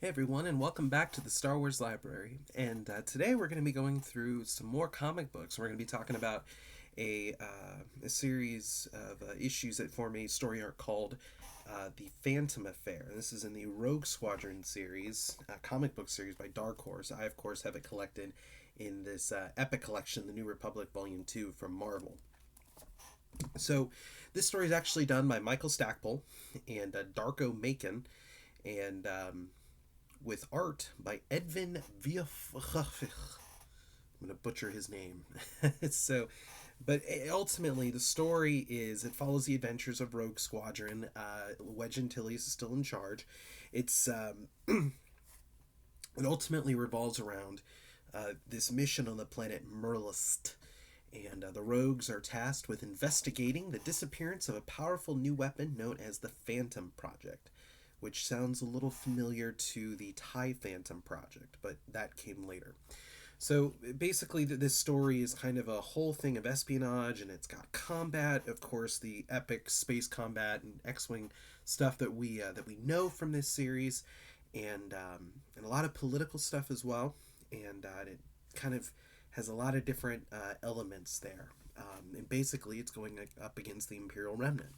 Hey everyone, and welcome back to the Star Wars Library. And today we're going to be going through some more comic books. We're going to be talking about a series of issues that form a story arc called The Phantom Affair. This is in the Rogue Squadron series, comic book series by Dark Horse. I, of course, have it collected in this epic collection, The New Republic Volume 2 from Marvel. So, this story is actually done by Michael Stackpole and Darko Macon, and with art by Edvin Viaf. I'm going to butcher his name. so, but ultimately, the story is it follows the adventures of Rogue Squadron. Wedge Antilles is still in charge. It's it ultimately revolves around this mission on the planet Merlist. And the rogues are tasked with investigating the disappearance of a powerful new weapon known as the Phantom Project, which sounds a little familiar to the TIE Phantom Project, but that came later. So basically, this story is kind of a whole thing of espionage, and it's got combat, of course, the epic space combat and X-wing stuff that we know from this series, and a lot of political stuff as well, and it kind of has a lot of different elements there. And basically, it's going up against the Imperial Remnant.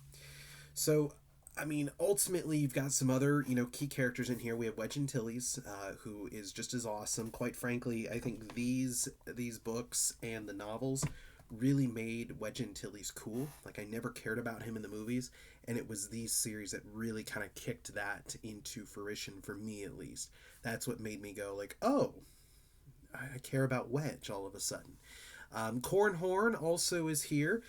So, I mean, ultimately, you've got some other, key characters in here. We have Wedge Antilles, who is just as awesome. Quite frankly, I think these books and the novels really made Wedge Antilles cool. Like, I never cared about him in the movies, and it was these series that really kind of kicked that into fruition, for me at least. That's what made me go, like, oh, I care about Wedge all of a sudden. Corn Horn also is here.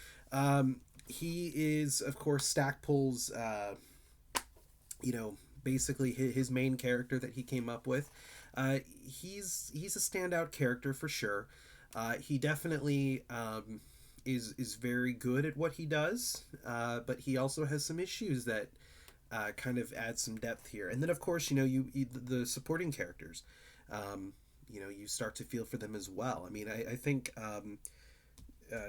He is, of course, Stackpole's, basically his main character that he came up with. He's a standout character for sure. He definitely is very good at what he does, but he also has some issues that kind of add some depth here. And then, of course, the supporting characters. You start to feel for them as well. I mean, I think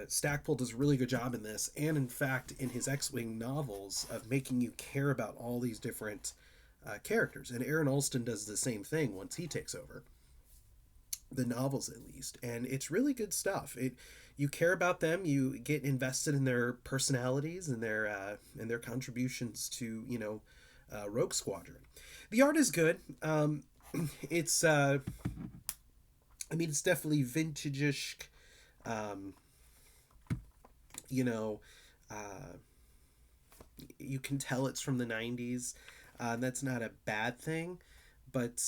Stackpole does a really good job in this, and in fact, in his X-wing novels, of making you care about all these different characters. And Aaron Alston does the same thing once he takes over the novels, at least, and it's really good stuff. You care about them, you get invested in their personalities and their contributions to Rogue Squadron. The art is good. It's it's definitely vintage-ish. You can tell it's from the 90s. That's not a bad thing, but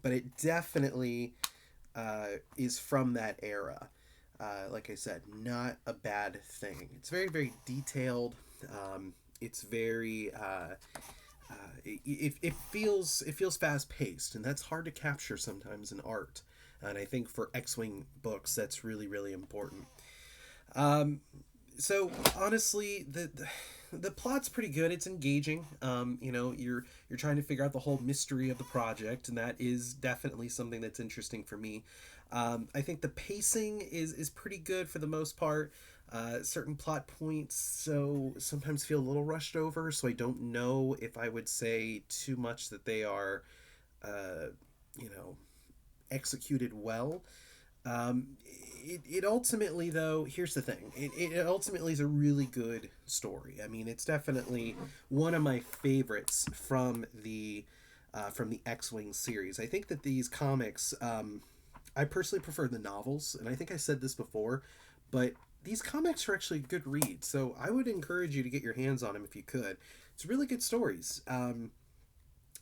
it definitely is from that era. Like I said, not a bad thing. It's very, very detailed. It's very it feels fast paced, and that's hard to capture sometimes in art. And I think for X-wing books, that's really, really important. So honestly, the plot's pretty good. It's engaging. You're trying to figure out the whole mystery of the project, and that is definitely something that's interesting for me. I think the pacing is pretty good for the most part. Certain plot points sometimes feel a little rushed over, so I don't know if I would say too much that they are, executed well. It ultimately, though, here's the thing. It ultimately is a really good story. I mean, it's definitely one of my favorites from the X-wing series. I think that these comics, I personally prefer the novels, and I think I said this before, but these comics are actually a good read. So I would encourage you to get your hands on them if you could. It's really good stories, and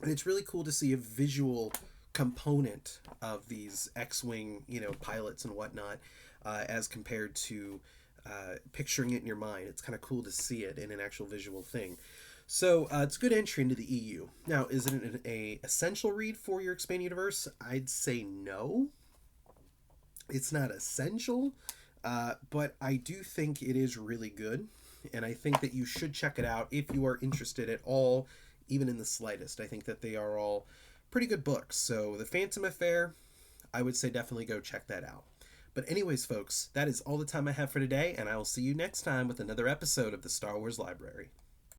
it's really cool to see a visual component of these X-wing, pilots and whatnot, as compared to picturing it in your mind. It's kind of cool to see it in an actual visual thing. So it's a good entry into the EU. Now, is it an essential read for your expanded universe? I'd say no. It's not essential, but I do think it is really good, and I think that you should check it out if you are interested at all, even in the slightest. I think that they are all pretty good books. So The Phantom Affair, I would say definitely go check that out. But anyways, folks, that is all the time I have for today, and I will see you next time with another episode of the Star Wars Library.